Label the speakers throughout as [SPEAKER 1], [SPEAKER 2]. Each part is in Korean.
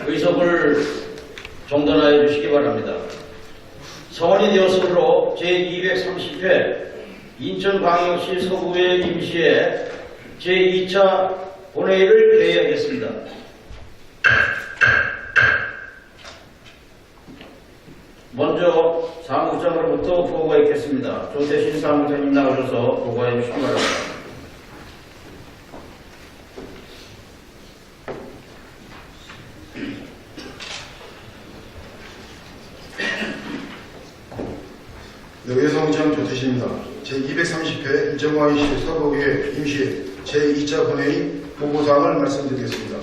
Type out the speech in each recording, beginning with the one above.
[SPEAKER 1] 의석을 정돈하여 주시기 바랍니다. 성원이 되었으므로 제230회 인천광역시 서구의 임시회 제2차 본회의를 개회하겠습니다. 먼저 사무국장으로부터 보고가 있겠습니다. 조태신 사무국장님 나오셔서 보고해 주시기 바랍니다.
[SPEAKER 2] 네, 외성장 조태신입니다. 제230회 인천광역시 서구의 임시회 제2차 본회의 보고사항을 말씀드리겠습니다.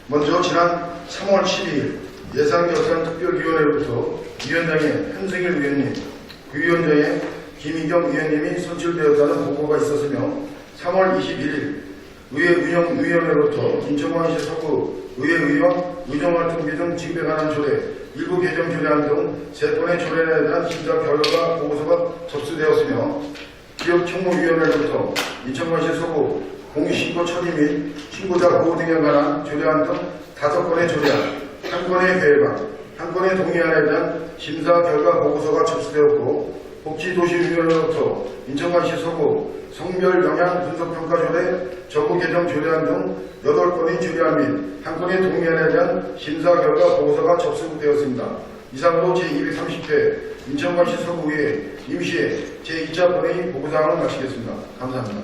[SPEAKER 2] 먼저 지난 3월 12일 예산결산특별위원회로부터 위원장의 한승일 위원님, 부위원장의 김희경 위원님이 선출되었다는 보고가 있었으며 3월 21일 의회운영위원회로부터 인천광역시 서구 의회의원 의정활동비 등 징배 관한 조례, 일부 개정 조례안 등 3건의 조례에 대한 심사 결과 보고서가 접수되었으며 기업청무위원회로부터 인천광역시 서구 공익신고 처리 및 신고자 보호 등에 관한 조례안 등 5건의 조례안, 1건의 계획안, 1건의 동의안에 대한 심사 결과 보고서가 접수되었고 복지도시위원회로부터 인천광역시 서구 성별 영향 분석평가 조례, 정부 개정 조례안 등 8건의 조례안 및 1건의 동의안에 대한 심사 결과 보고서가 접수되었습니다. 이상으로 제230회 인천광역시 서구의 임시회 제2차 본회의 보고사항을 마치겠습니다. 감사합니다.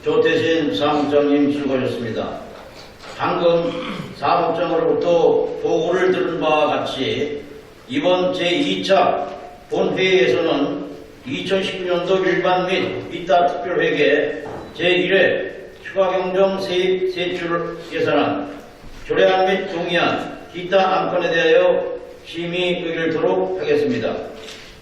[SPEAKER 1] 조태신 사무국장님 수고하셨습니다. 방금 사무국장으로부터 보고를 들은 바와 같이 이번 제2차 본회의에서는 2019년도 일반 및 이타 특별회계 제1회 추가경정 세입 세출 예산안, 조례안 및 동의안, 기타 안건에 대하여 심의 의결을 토록 하겠습니다.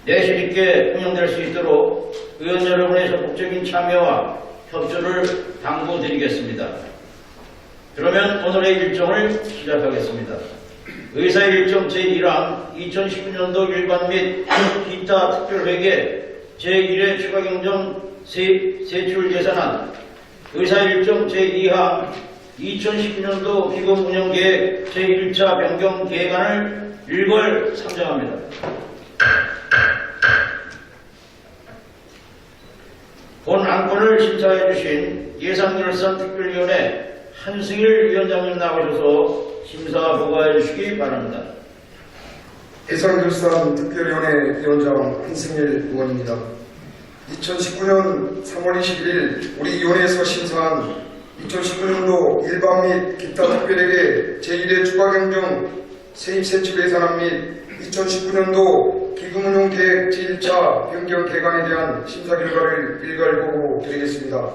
[SPEAKER 1] 내실 있게 운영될 수 있도록 의원 여러분의 적극적인 참여와 협조를 당부드리겠습니다. 그러면 오늘의 일정을 시작하겠습니다. 의사의 일정 제1항 2019년도 일반 및 기타 특별회계 제1회 추가경정 세출 예산안, 의사의 일정 제2항 2019년도 기금운영계획 제1차 변경 계획안을 일괄 상정합니다. 본 안건을 심사해 주신 예산결산특별위원회 한승일 위원장님 나오셔서 심사 보고해 주시기 바랍니다.
[SPEAKER 2] 예산결산특별위원회 위원장 한승일 의원입니다. 2019년 3월 21일 우리 위원회에서 심사한 2019년도 일반 및 기타 특별회계 제1회 추가경정 세입세출 예산안 및 2019년도 기금운용계획 제1차 변경 계획안에 대한 심사 결과를 일괄 보고 드리겠습니다.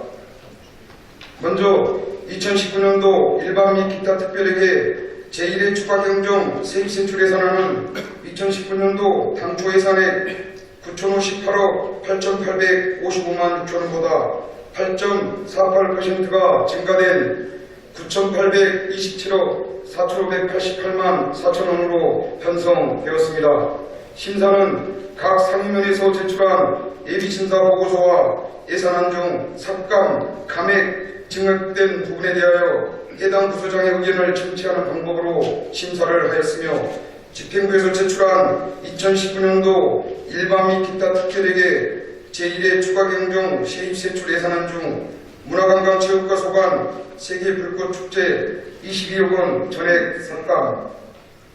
[SPEAKER 2] 먼저 2019년도 일반 및 기타 특별회계 제1회 추가경정 세입세출 예산안은 2019년도 당초 예산액 9,058억 8,855만 6천원보다 8.48%가 증가된 9,827억 4,588만 4천원으로 편성되었습니다. 심사는 각 상임위원회에서 제출한 예비심사 보고서와 예산안 중 삭감, 감액, 증액된 부분에 대하여 해당 부서장의 의견을 청취하는 방법으로 심사를 하였으며 집행부에서 제출한 2019년도 일반 및 기타 특별회계 제1회 추가경정 세입세출 예산안 중 문화관광체육과 소관 세계불꽃축제 22억 원 전액 삭감,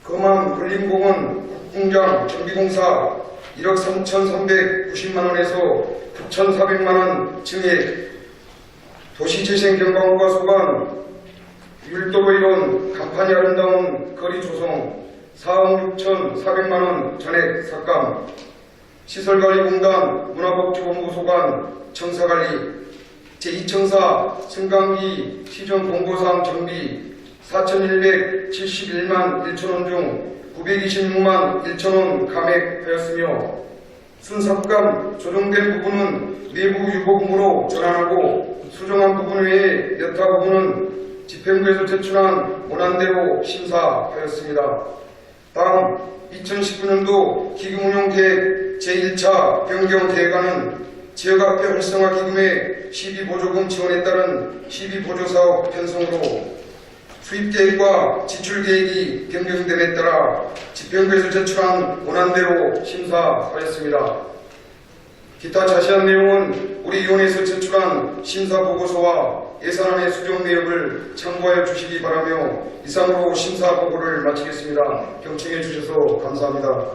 [SPEAKER 2] 거만 불림공원 국궁장 정비공사 1억 3,390만 원에서 9,400만 원 증액, 도시재생경관과 소관 율도로 이룬 간판이 아름다운 거리 조성 4억 6,400만 원 전액 삭감, 시설관리공단 문화복지본부 소관 청사관리 제2청사 승강기 시정공고사항 정비 4,171만 1천원 중 926만 1천원 감액하였으며 순삭감 조정된 부분은 내부 유보금으로 전환하고 수정한 부분 외에 여타 부분은 집행부에서 제출한 원안대로 심사하였습니다. 다음
[SPEAKER 3] 2019년도 기금운용계획 제1차 변경계획안은 지역화폐 활성화 기금의 시비보조금 지원에 따른 시비보조사업 편성으로 수입계획과 지출계획이 변경됨에 따라 집행부에서 제출한 원안대로 심사하였습니다. 기타 자세한 내용은 우리 위원회에서 제출한 심사보고서와 예산안의 수정 내역을 참고하여 주시기 바라며 이상으로 심사보고를 마치겠습니다. 경청해 주셔서 감사합니다.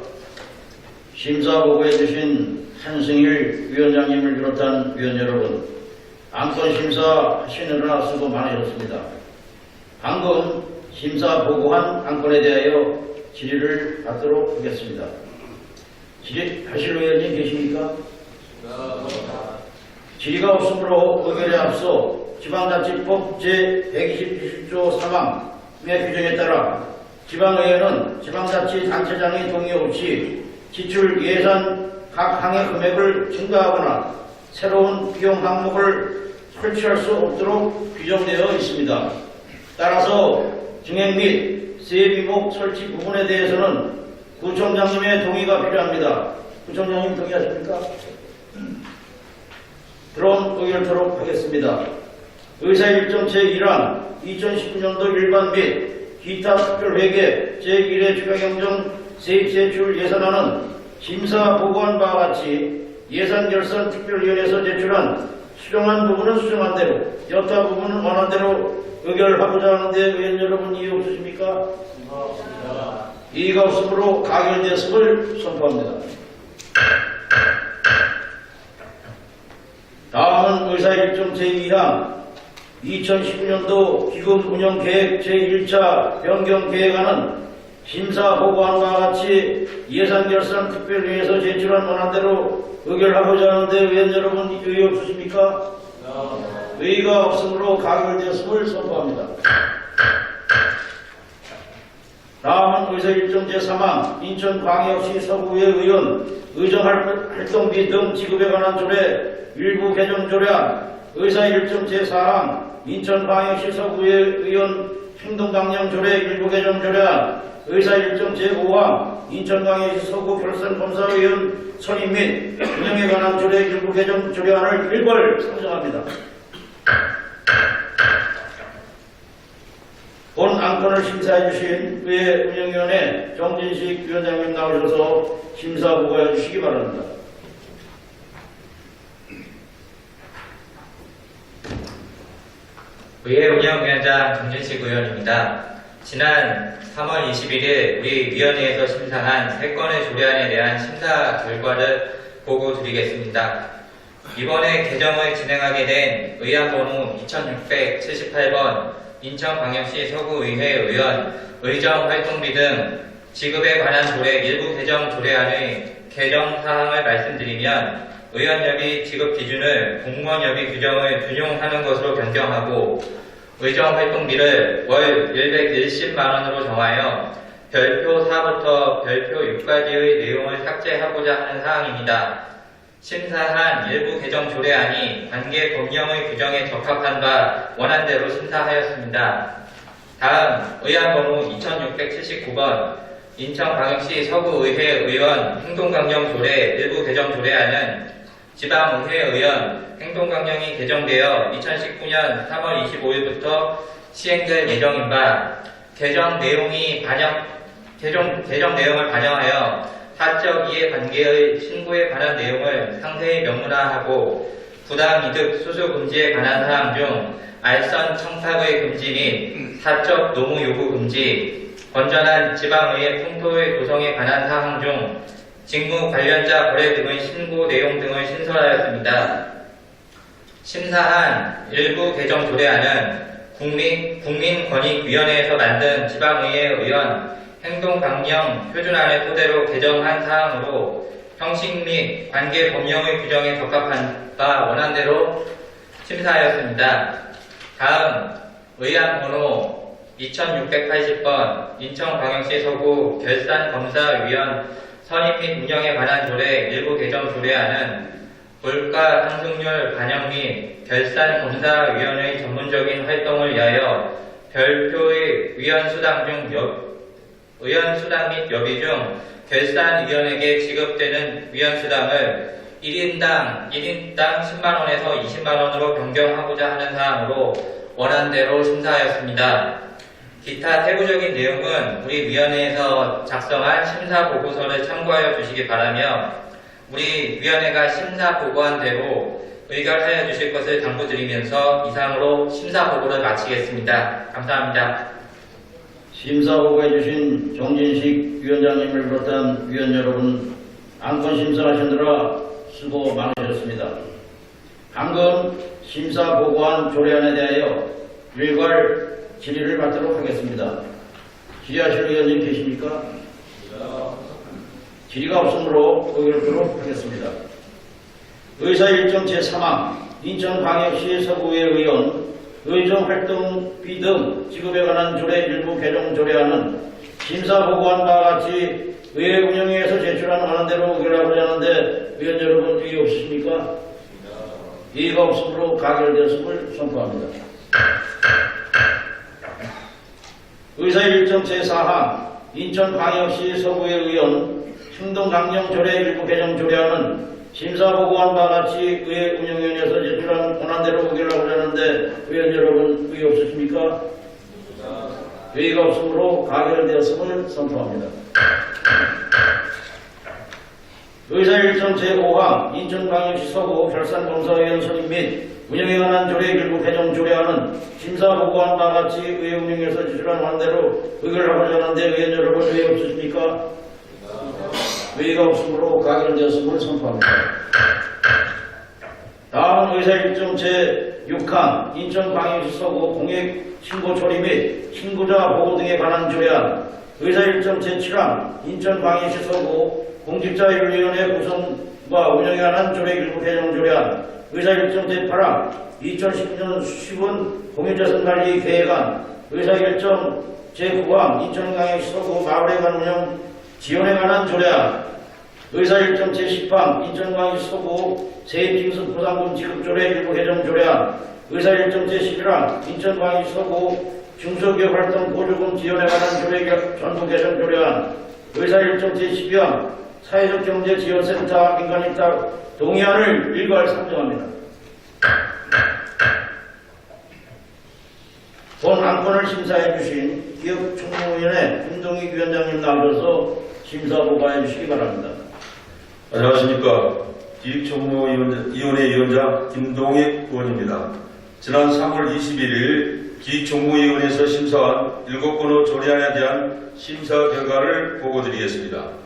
[SPEAKER 1] 심사보고해 주신 한승일 위원장님을 비롯한 위원 여러분, 안건 심사하시느라 수고 많으셨습니다. 방금 심사보고한 안건에 대하여 질의를 받도록 하겠습니다. 질의하실 의원님 계십니까? 질의가 없으므로 의결에 앞서 지방자치법 제127조 3항의 규정에 따라 지방의회는 지방자치단체장의 동의 없이 지출 예산 각 항의 금액을 증가하거나 새로운 비용 항목을 설치할 수 없도록 규정되어 있습니다. 따라서 증액 및 세비목 설치 부분에 대해서는 구청장님의 동의가 필요합니다. 구청장님 동의하십니까? 그럼 의결토록 하겠습니다. 의사일정 제1항 2019년도 일반 및 기타 특별회계 제1회 추가경정 세입제출 예산안은 심사보고한 바와 같이 예산결산특별위원회에서 제출한 수정한 부분은 수정한 대로, 여타 부분은 원한 대로 의결하고자 하는데 의원 여러분 이의 없으십니까? 이의가 없으므로 가결되었음을 선포합니다. 다음은 의사일정 제2항 2019년도 기금운영계획 제1차 변경계획안은 심사보고한 바와 같이 예산결산특별위에서 제출한 원안대로 의결하고자 하는데 의원 여러분 의의 없으십니까? 의의가 없으므로 가결되었음을 선포합니다. 다음은 의사일정 제3항 인천광역시 서구의 의원 의정활동비 등 지급에 관한 조례 일부 개정 조례안, 의사일정 제4항 인천광역시 서구의 의원 행동강령 조례 일부 개정 조례안, 의사일정 제5항 인천광역시 서구 결산검사의원 선임 및 운영에 관한 조례 일부 개정 조례안을 일괄 상정합니다. 본 안건을 심사해 주신 의회 운영위원회 정진식 위원장님 나오셔서 심사보고해 주시기 바랍니다.
[SPEAKER 4] 의회 운영위원장 정진식 의원입니다. 지난 3월 21일 우리 위원회에서 심사한 3건의 조례안에 대한 심사 결과를 보고 드리겠습니다. 이번에 개정을 진행하게 된 의안번호 2678번 인천광역시 서구의회 의원 의정활동비 등 지급에 관한 조례 일부 개정 조례안의 개정 사항을 말씀드리면 의원협의 지급 기준을 공무원협의 규정을 준용하는 것으로 변경하고 의정활동비를 월 110만원으로 정하여 별표 4부터 별표 6까지의 내용을 삭제하고자 하는 사항입니다. 심사한 일부 개정 조례안이 관계 법령의 규정에 적합한 바 원안대로 심사하였습니다. 다음 의안번호 2679번 인천광역시 서구의회 의원 행동강령 조례 일부 개정 조례안은 지방의회 의원 행동강령이 개정되어 2019년 3월 25일부터 시행될 예정인 바 개정 내용을 반영하여 사적 이해관계의 신고에 관한 내용을 상세히 명문화하고 부당이득 수수 금지에 관한 사항 중 알선 청탁의 금지 및 사적 노무 요구 금지, 건전한 지방의회 풍토의 구성에 관한 사항 중 직무 관련자 거래 등의 신고 내용 등을 신설하였습니다. 심사한 일부 개정 조례안은 국민권익위원회에서 만든 지방의회 의원 행동강령 표준안을 토대로 개정한 사항으로 형식 및 관계 법령의 규정에 적합한 바 원안대로 심사하였습니다. 다음 의안번호 2680번 인천광역시 서구 결산검사위원 선임 및 운영에 관한 조례 일부 개정 조례안은 물가 상승률 반영 및 결산검사위원회의 전문적인 활동을 위하여 별표의 위원 수당 중 의원 수당 및 여비 중 결산위원에게 지급되는 위원수당을 1인당 10만원에서 20만원으로 변경하고자 하는 사항으로 원안대로 심사하였습니다. 기타 세부적인 내용은 우리 위원회에서 작성한 심사보고서를 참고하여 주시기 바라며 우리 위원회가 심사보고한 대로 의결하여 주실 것을 당부드리면서 이상으로 심사보고를 마치겠습니다. 감사합니다.
[SPEAKER 1] 심사보고해 주신 정진식 위원장님을 비롯한 위원 여러분, 안건 심사하시느라 수고 많으셨습니다. 방금 심사보고한 조례안에 대하여 일괄 질의를 받도록 하겠습니다. 질의하실 의원님 계십니까? 질의가 없으므로 의결토록 하겠습니다. 의사일정 제3항 인천광역시 서구의 의원 의정활동비 등 지급에 관한 조례 일부 개정 조례안은 심사보고한 바와 같이 의회 운영위에서 제출한 원안대로 의결하고자 하는데 의원 여러분 이의 없으십니까? 이의가 없으므로 가결되었음을 선포합니다. 의사일정 제4항 인천광역시 서구의 의원 행동강령조례 일부 개정 조례안은 심사보고한 바와 같이 의회 운영위원회에서 제출한 권한대로 의결하고자 하는데 의원 여러분 의의 없으십니까? 의의가 없으므로 가결되었음을 선포합니다. 의사일정 제5항 인천광역시 서구 결산검사위원 선임 및 운영에 관한 조례 일부 개정 조례안은 심사보고한 바와 같이 의회 운영위에서 제출한 권한대로 의결하고자 하는데 의원 여러분 의의 없으십니까? 의의가 없으므로 가결되었음을 선포합니다. 다음은 의사일정 제6항 인천광역시 서구 공익신고 처리 및 신고자 보호 등에 관한 조례안 의사일정 제7항 인천광역시 서구 공직자윤리위원회 구성과 운영에 관한 조례 일부 개정 조례안 의사일정 제8항 2019년 수십은 공유재산관리 계획안 의사일정 제9항 인천광역시 서구 마을회관 운영 지원에 관한 조례안 의사일정 제10항 인천광역시 서구 세입징수 보상금 지급 조례 일부 개정 조례안 의사일정 제11항 인천광역시 서구 중소기업 활동 보조금 지원에 관한 조례 전부 개정 조례안 의사일정 제12항 사회적 경제 지원센터 민간위탁 동의안을 일괄 상정합니다. 본 안건을 심사해 주신 기업총무위원회 김동익 위원장님 나오셔서 심사보고해 주시기 바랍니다.
[SPEAKER 5] 안녕하십니까. 기획총무위원회 위원장 김동익 의원입니다. 지난 3월 21일 기획총무위원회에서 심사한 7건의 조례안에 대한 심사 결과를 보고드리겠습니다.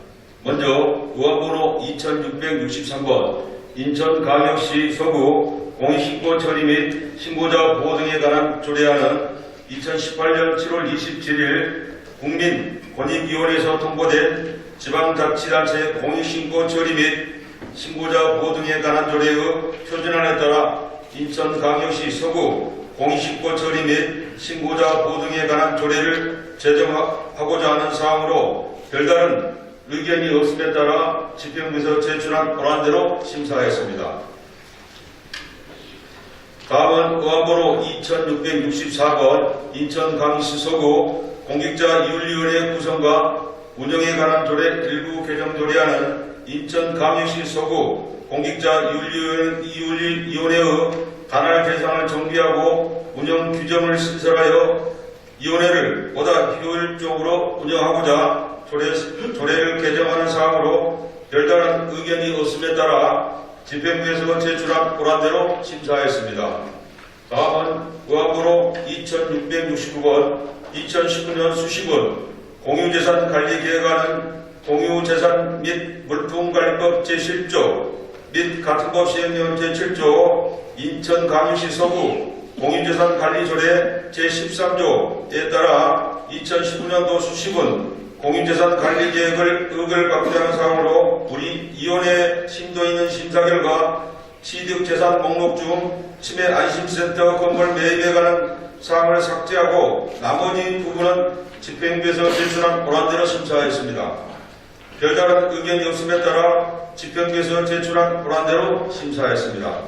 [SPEAKER 5] 먼저 의안번호 2663번 인천광역시 서구 공익신고 처리 및 신고자 보호 등에 관한 조례안은 2018년 7월 27일 국민권익위원회에서 통보된 지방자치단체 공익신고 처리 및 신고자 보호 등에 관한 조례의 표준안에 따라 인천광역시 서구 공익신고 처리 및 신고자 보호 등에 관한 조례를 제정하고자 하는 사항으로 별다른 의견이 없음에 따라 집행부에서 제출한 권한대로 심사하였습니다. 다음은 의안번호 2664번 인천광역시 서구 공직자윤리위원회 구성과 운영에 관한 조례 일부 개정 조례안은 인천광역시 서구 공직자윤리위원회의 관할 대상을 정비하고 운영 규정을 신설하여 위원회를 보다 효율적으로 운영하고자 조례를 개정하는 사항으로 별다른 의견이 없음에 따라 집행부에서 제출한 권한대로 심사하였습니다. 다음은 의안번호 2669번 2019년 수십은 공유재산 관리계획안은 공유재산 및 물품관리법 제10조 및 같은 법 시행령 제7조 인천광역시 서구 공유재산 관리조례 제13조에 따라 2019년도 수십은 공유재산 관리계획을 의결받고자 하는 사항으로 우리 위원회 심도 있는 심사 결과 취득재산 목록 중 치매안심센터 건물 매입에 관한 사항을 삭제하고 나머지 부분은 집행부에서 제출한 권한대로 심사하였습니다. 별다른 의견이 없음에 따라 집행부에서 제출한 권한대로 심사하였습니다.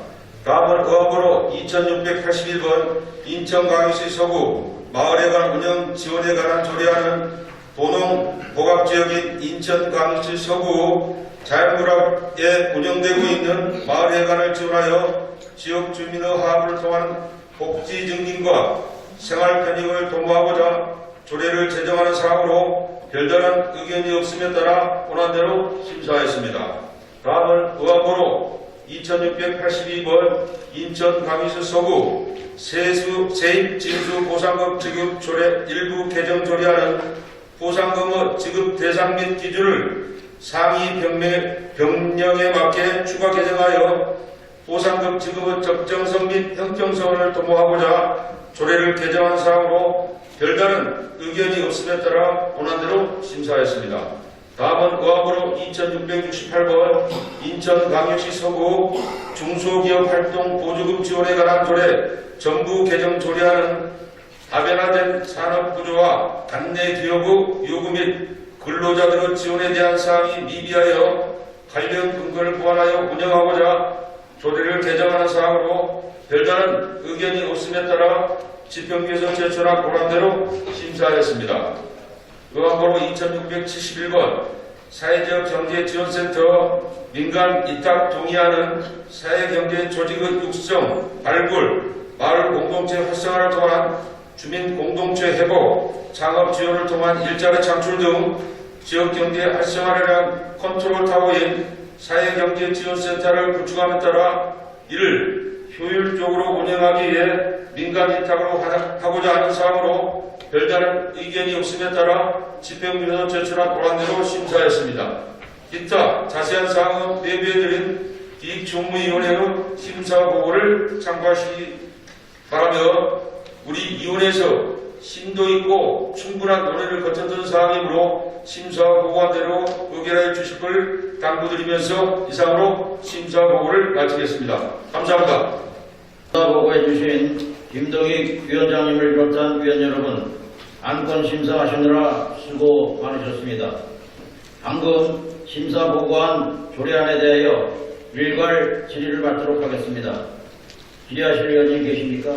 [SPEAKER 5] 다음은 의안번호 2681번 인천광역시 서구 마을회관 운영 지원에 관한 조례안은 도농 복합지역인 인천 광역시 서구 자연물학에 운영되고 있는 마을회관을 지원하여 지역 주민의 화합을 통한 복지 증진과 생활 편익을 도모하고자 조례를 제정하는 사항으로 별다른 의견이 없음에 따라 권한대로 심사하였습니다. 다음은 의안번호 2682번 인천 광역시 서구 세입 징수 보상금 지급 조례 일부 개정 조례안은 보상금의 지급 대상 및 기준을 상위 병령에 맞게 추가 개정하여 보상금 지급의 적정성 및 형평성을 도모하고자 조례를 개정한 사항으로 별다른 의견이 없음에 따라 권한대로 심사하였습니다. 다음은 의안번호 2668번 인천광역시 서구 중소기업활동 보조금 지원에 관한 조례 정부 개정 조례안은 다변화된 산업구조와 단내 기업의 요구 및 근로자들의 지원에 대한 사항이 미비하여 관련 근거를 보완하여 운영하고자 조례를 개정하는 사항으로 별다른 의견이 없음에 따라 집행부에서 제출한 권한대로 심사하였습니다. 의안번호 2671번 사회적 경제지원센터 민간 위탁 동의안은 사회경제 조직의 육성, 발굴, 마을 공동체 활성화를 통한 주민 공동체 회복, 창업 지원을 통한 일자리 창출 등 지역경제 활성화를 위한 컨트롤 타워인 사회경제지원센터를 구축함에 따라 이를 효율적으로 운영하기 위해 민간 위탁으로 하고자 하는 사항으로 별다른 의견이 없음에 따라 집행부에서 제출한 권한대로 심사했습니다. 기타 자세한 사항은 내부해드린 기획총무위원회의 심사보고를 참고하시기 바라며 우리 위원회에서 심도 있고 충분한 논의를 거쳤던 사항이므로 심사보고한 대로 의결해 주실 걸 당부드리면서 이상으로 심사보고를 마치겠습니다. 감사합니다.
[SPEAKER 1] 심사보고해 주신 김동익 위원장님을 비롯한 위원 여러분, 안건 심사하시느라 수고 많으셨습니다. 방금 심사보고한 조례안에 대하여 일괄 질의를 받도록 하겠습니다. 질의하실 의원님 계십니까?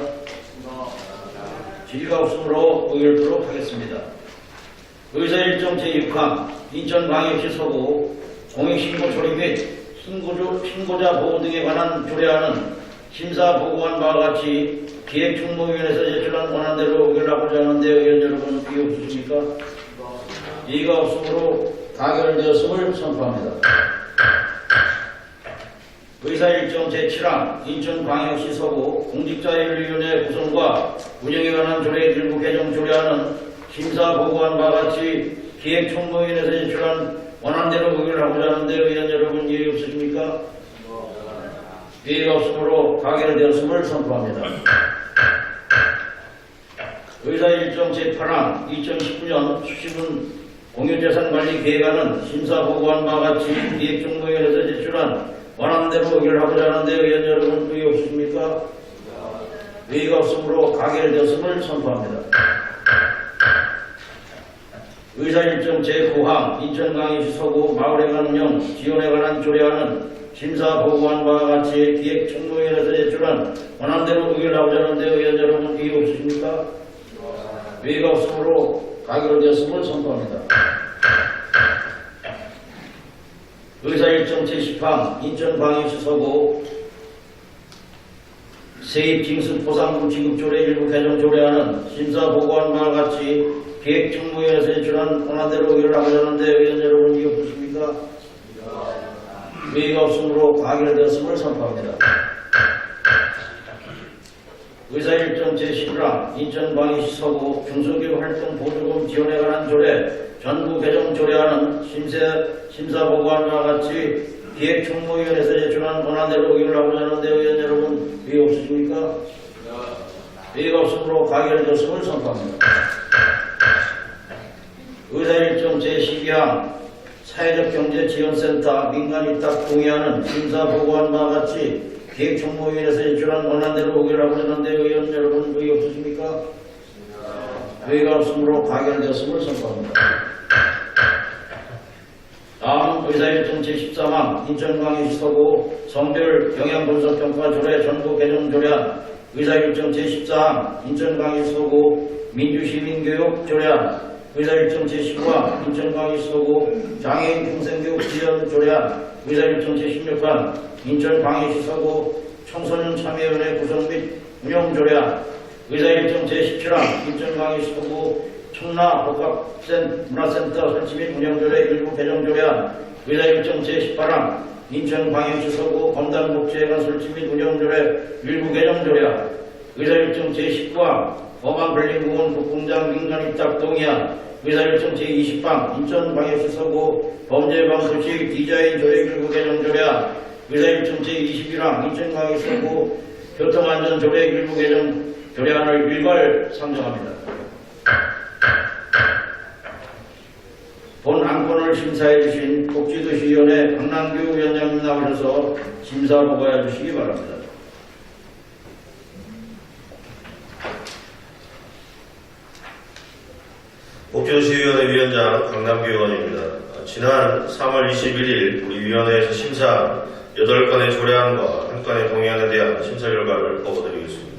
[SPEAKER 1] 질의가 없으므로 의결토록 하겠습니다. 의사일정 제6항 인천광역시 서구 공익신고 조례 및 신고자 보호 등에 관한 조례안은 심사보고한 바와 같이 기획총무위원회에서 제출한 권한대로 의결하고자 하는데 의원 여러분 이의 없으십니까? 이의가 없으므로 가결되었음을 선포합니다. 의사일정 제7항 인천광역시 서구 공직자윤리위원회 구성과 운영에 관한 조례 일부 개정 조례안은 심사보고한 바와 같이 기획총무위원회에서 제출한 원안대로 의결하고자 하는데 의원 여러분 이의 없으십니까? 이의가 없으므로 가결되었음을 선포합니다. 의사일정 제8항 2019년 수시분 공유재산관리 계획안은 심사보고한 바와 같이 기획총무위원회에서 제출한 원안대로 의결하고자 하는데 의원 여러분 의의 없으십니까? 의의가 없으므로 가결되었음을 선포합니다. 의사일정 제9항 인천광역시 서구 마을회관 운영 지원에 관한 조례안은 심사보고한 바와 같이 기획총무위원회에서 제출한 원안대로 의결하고자 하는데 의원 여러분 의의 없으십니까? 의의가 없으므로 가결되었음을 선포합니다. 의사일정 제10항 인천광역시 서구 세입징수 보상금 지급조례 일부 개정 조례안은 심사보고한 바와 같이 기획총무위원회에서 제출한 권한대로 의결을 하고자 하는데 의원 여러분 이의 없으십니까? 의의가 없으므로 가결되었음을 선포합니다. 의사일정 제11항 인천광역시 서구 중소기업 활동 보조금 지원에 관한 조례 전부 개정 조례안은 심사보고한 바와 같이 기획총무위원회에서 제출한 권한대로 의결을 하고자 하는데 의원 여러분 의의 없으십니까? 의의가 없으므로 가결되었음을 선포합니다. 의사일정 제12항 사회적 경제지원센터 민간위탁 동의안은 심사보고한 바와 같이 기획총무위원회에서 제출한 권한대로 의결하고자 하는데 의원 여러분 의의 없으십니까? 의의가 없으므로 가결되었음을 선포합니다. 다음 의사일정 제13항 인천광역시 서구 성별 영향분석평가 조례 전부 개정 조례안 의사일정 제14항 인천광역시 서구 민주시민교육 조례안 의사일정 제19항 인천광역시 서구 장애인 평생교육 지원 조례안 의사일정 제16항 인천광역시 서구 청소년 참여위원회 구성 및 운영 조례안 의사일정 제17항 인천광역시 서구 청라복합문화센터 설치 및 운영조례 일부 개정 조례안 의사일정 제18항 인천광역시 서구 검단복지회관 설치 및 운영조례 일부 개정 조례안 의사일정 제19항 범안블링공원 북공장 민간 입탁 동의안 의사일정 제20항 인천광역시 서구 범죄예방 조치 디자인 조례 일부 개정 조례안 의사일정 제21항 인천광역시 서구 교통안전조례 일부 개정 조례안을 일괄 상정합니다. 본 안건을 심사해 주신 복지도시위원회 강남규 위원장님 나오셔서 심사 보고해 주시기 바랍니다.
[SPEAKER 5] 복지도시위원회 위원장 강남규 의원입니다. 지난 3월 21일 우리 위원회에서 심사한 8건의 조례안과 1건의 동의안에 대한 심사 결과를 보고드리겠습니다.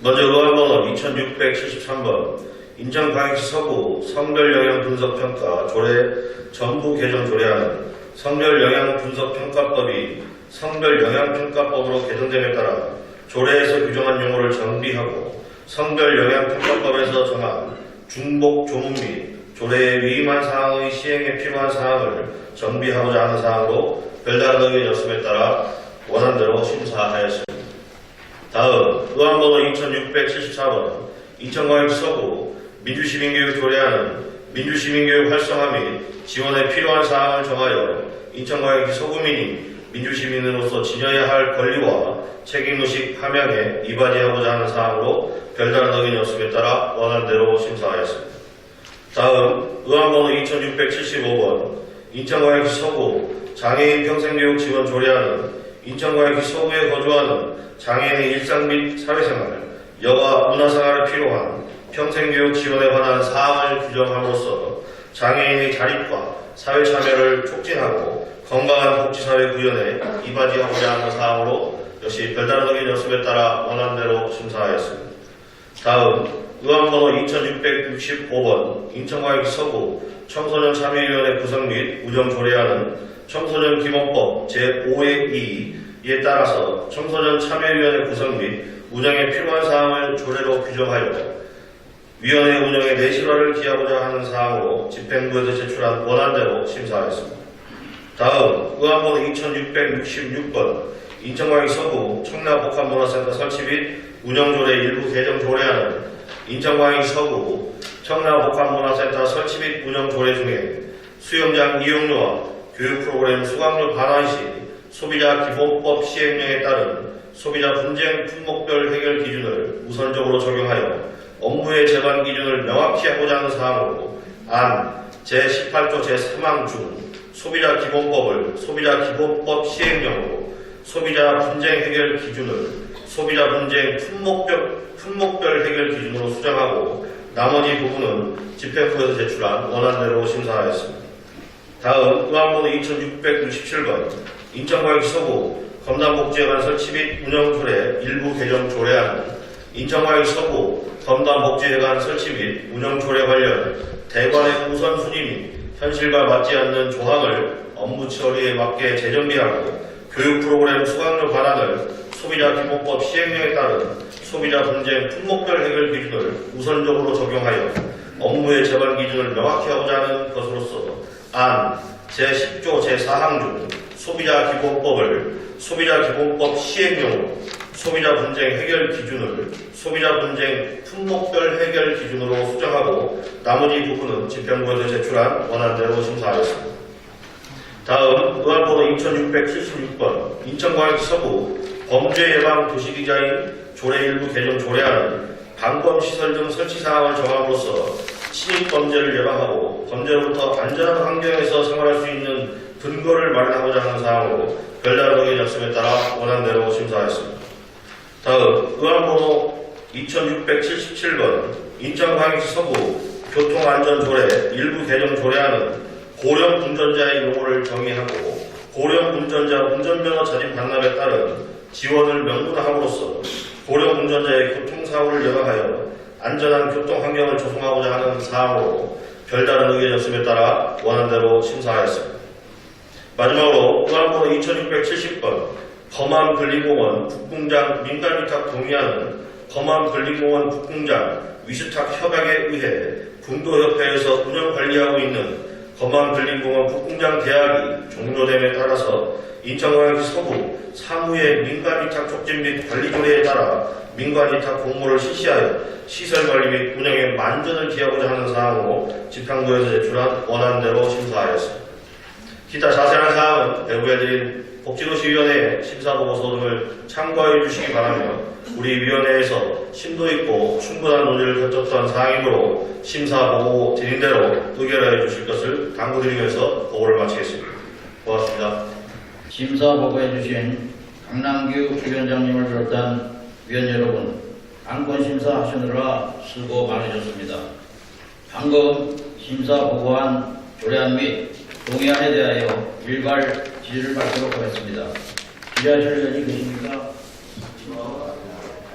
[SPEAKER 5] 먼저 의안번호 2673번 인천광역시 서구 성별영향분석평가 조례 전부 개정 조례안은 성별영향분석평가법이 성별영향평가법으로 개정됨에 따라 조례에서 규정한 용어를 정비하고 성별영향평가법에서 정한 중복 조문 및 조례에 위임한 사항의 시행에 필요한 사항을 정비하고자 하는 사항으로 별다른 의견이 없음에 따라 원안대로 심사하였습니다. 다음 의안번호 2674번 인천광역시 서구 민주시민교육 조례안은 민주시민교육 활성화 및 지원에 필요한 사항을 정하여 인천광역시 서구민이 민주시민으로서 지녀야 할 권리와 책임의식 함양에 이바지하고자 하는 사항으로 별다른 의견이 없음에 따라 원안대로 심사하였습니다. 다음 의안번호 2675번 인천광역시 서구 장애인 평생교육 지원 조례안은 인천광역시 서구에 거주하는 장애인의 일상 및 사회생활, 여가 문화생활에 필요한 평생교육 지원에 관한 사항을 규정함으로써 장애인의 자립과 사회참여를 촉진하고 건강한 복지사회 구현에 이바지하고자 하는 사항으로 역시 별다른 의견이 없음에 따라 원안대로 심사하였습니다. 다음 의안번호 2665번 인천광역시 서구 청소년 참여위원회 구성 및 운영 조례안은 청소년 기본법 제5의 2에 따라서 청소년 참여위원회 구성 및 운영에 필요한 사항을 조례로 규정하여 위원회 운영에 내실화를 기하고자 하는 사항으로 집행부에서 제출한 원안대로 심사하였습니다. 다음 의안번호 2666번 인천광역시 서구 청라복합문화센터 설치 및 운영조례 일부 개정 조례안은 인천광역시 서구 청라복합문화센터 설치 및 운영조례 중에 수영장 이용료와 교육 프로그램 수강료 반환 시 소비자 기본법 시행령에 따른 소비자 분쟁 품목별 해결 기준을 우선적으로 적용하여 업무의 제반 기준을 명확히 하고자 하는 사항으로 안 제18조 제3항 중 소비자 기본법을 소비자 기본법 시행령으로 소비자 분쟁 해결 기준을 소비자 분쟁 품목별 해결 기준으로 수정하고 나머지 부분은 집행부에서 제출한 원안대로 심사하였습니다. 다음 의안번호 2667번 인천광역시 서구 검단복지회관 설치 및 운영조례 일부 개정 조례안은 인천광역시 서구 검단복지회관 설치 및 운영조례 관련 대관의 우선순위 및 현실과 맞지 않는 조항을 업무 처리에 맞게 재정비하고 교육 프로그램 수강료 반환을 소비자 기본법 시행령에 따른 소비자 분쟁 품목별 해결 기준을 우선적으로 적용하여 업무의 제반 기준을 명확히 하고자 하는 것으로서 안 제10조 제4항 중 소비자 기본법을 소비자 기본법 시행령으로 소비자 분쟁 해결 기준을 소비자 분쟁 품목별 해결 기준으로 수정하고 나머지 부분은 집행부에서 제출한 원안대로 심사하였습니다. 다음 의안번호 2676번 인천광역시 서구 범죄예방 도시디자인 조례 일부 개정 조례안은 방범시설 등 설치 사항을 정함으로써 침입범죄를 예방하고 범죄로부터 안전한 환경에서 생활할 수 있는 근거를 마련하고자 하는 사항으로 별다른 의견이 없음에 따라 원안대로 심사하였습니다. 다음 의안번호 2677번 인천광역시 서구 교통안전조례 일부 개정 조례안은 고령 운전자의 용어를 정의하고 고령 운전자 운전면허 자진 반납에 따른 지원을 명문화함으로써 고령 운전자의 교통사고를 예방하여 안전한 교통환경을 조성하고자 하는 사항으로 별다른 의견이 없음에 따라 원안대로 심사하였습니다. 마지막으로 의안번호 2670번 범암근린공원 북궁장 민간위탁 동의안은 범암근린공원 북궁장 위수탁 협약에 의해 군도협회에서 운영관리하고 있는 범암근린공원 북궁장 계약이 종료됨에 따라서 인천광역시 서구 사무의 민간위탁 촉진 및 관리 조례에 따라 민간위탁 공모를 실시하여 시설관리 및 운영에 만전을 기하고자 하는 사항으로 지평구에서 제출한 원안대로 심사하였습니다. 기타 자세한 사항은 배부에 드린 복지도시위원회의 심사보고서 등을 참고해 주시기 바라며 우리 위원회에서 심도 있고 충분한 논의를 거쳤던 사항이므로 심사보고 드린 대로 의결해 주실 것을 당부드리면서 보고를 마치겠습니다. 고맙습니다.
[SPEAKER 1] 심사 보고해 주신 강남규 위원장님을 비롯한 위원 여러분, 안건 심사 하시느라 수고 많으셨습니다. 방금 심사 보고한 조례안 및 동의안에 대하여 일괄 질의를 받도록 하겠습니다. 질의하실 의원이 계십니까?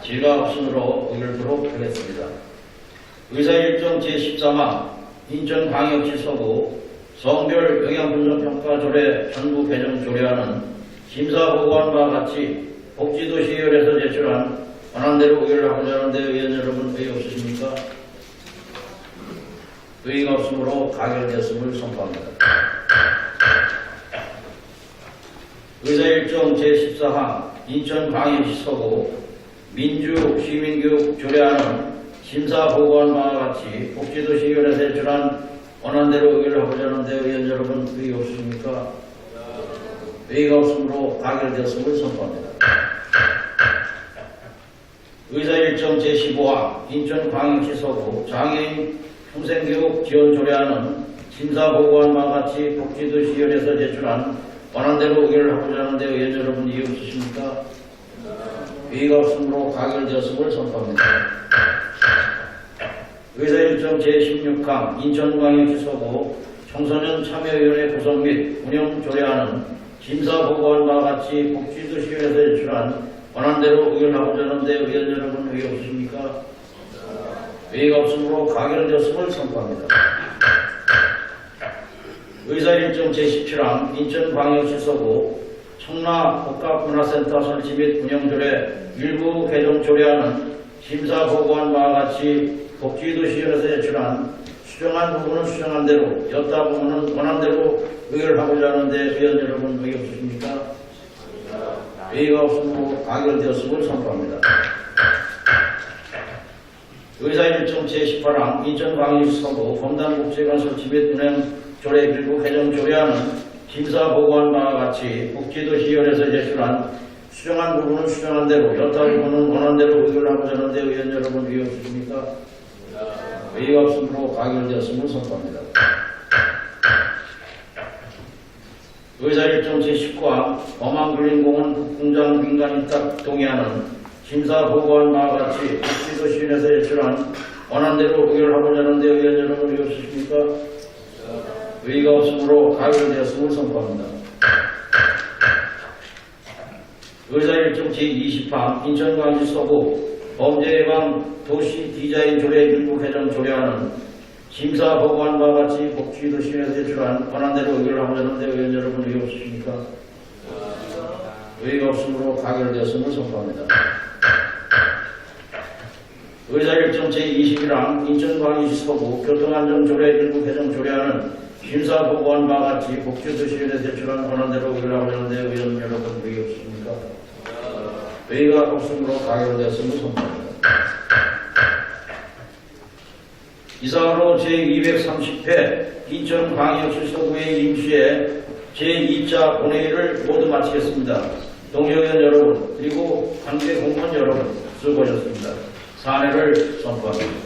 [SPEAKER 1] 질의가 없으므로 의결토록 하겠습니다. 의사일정 제13항 인천광역시 서구 성별 영양분석평가 조례 전부 개정 조례안은 심사보고한 바와 같이 복지도시의원에서 제출한 원안대로 의결하고자 하는데 의원 여러분 의의 없으십니까? 의의가 없으므로 가결되었음을 선포합니다. 의사일정 제14항 인천광역시 서구 민주시민교육 조례안은 심사보고한 바와 같이 복지도시의원에서 제출한 원안대로 의결을 하고자 하는데 의원 여러분 의의 없으십니까? 의의가 없으므로 가결되었음을 선포합니다. 의사일정 제15항 인천광역시 서구 장애인 평생교육 지원 조례안은 심사보고한 바와 같이 복지도시의원에서 제출한 원안대로 의결을 하고자 하는데 의원 여러분 이의 없으십니까? 의의가 없으므로 가결되었음을 선포합니다. 의사일정 제16항 인천광역시 서구 청소년 참여위원회 구성 및 운영 조례안은 심사보고한 바와 같이 복지도시의원에서 제출한 원안대로 의결하고자 하는데 의원 여러분 의의 없으십니까? 의의가 없으므로 가결되었음을 선포합니다. 의사일정 제17항 인천광역시 서구 청라복합문화센터 설치 및 운영조례 일부 개정 조례안은 심사보고한 바와 같이 복지도시의원에서 제출한 수정한 부분은 수정한 대로 여타 부분은 원안대로 의결하고자 하는데 의원 여러분 의의 없으십니까? 의의가 없으므로 가결되었음을 선포합니다. 의사일정 제18항 인천광역시 서구 검단복지관 설치 및 운영 조례 일부 개정 조례안은 심사보고한 바와 같이 복지도시의원에서 제출한 수정한 부분은 수정한 대로 여타 부분은 원안대로 의결하고자 하는데 의원 여러분 의의 없으십니까? 의의가 없으므로 가결되었음을 선포합니다. 의사일정 제19항 범암근린공원 북궁장 민간위탁 동의안은 심사보고한 바와 같이 복지도시의원에서 제출한 원안대로 의결하고자 하는데 의원 여러분 의의 없으십니까? 의의가 없으므로 가결되었음을 선포합니다. 의사일정 제20항 인천광역시 서구 범죄예방 도시 디자인 조례 일부 개정 조례안은 심사보고한 바와 같이 복지도시의원에서 제출한 원안대로 의결하고자 하는데 의원 여러분 의의 없으십니까? 의의가 없으므로 가결되었음을 선포합니다. 의사일정 제21항 인천광역시 서구 교통안전조례 일부 개정 조례안은 심사보고한 바와 같이 복지도시의원에서 제출한 원안대로 의결하고자 하는데 의원 여러분 의의 없습니까? 의의가 없으므로 가결되었음을 선포합니다. 이상으로 제230회 인천광역시 서구의 임시회 제2차 본회의를 모두 마치겠습니다. 동료의원 여러분 그리고 관계 공무원 여러분 수고하셨습니다. 사례를 선포합니다.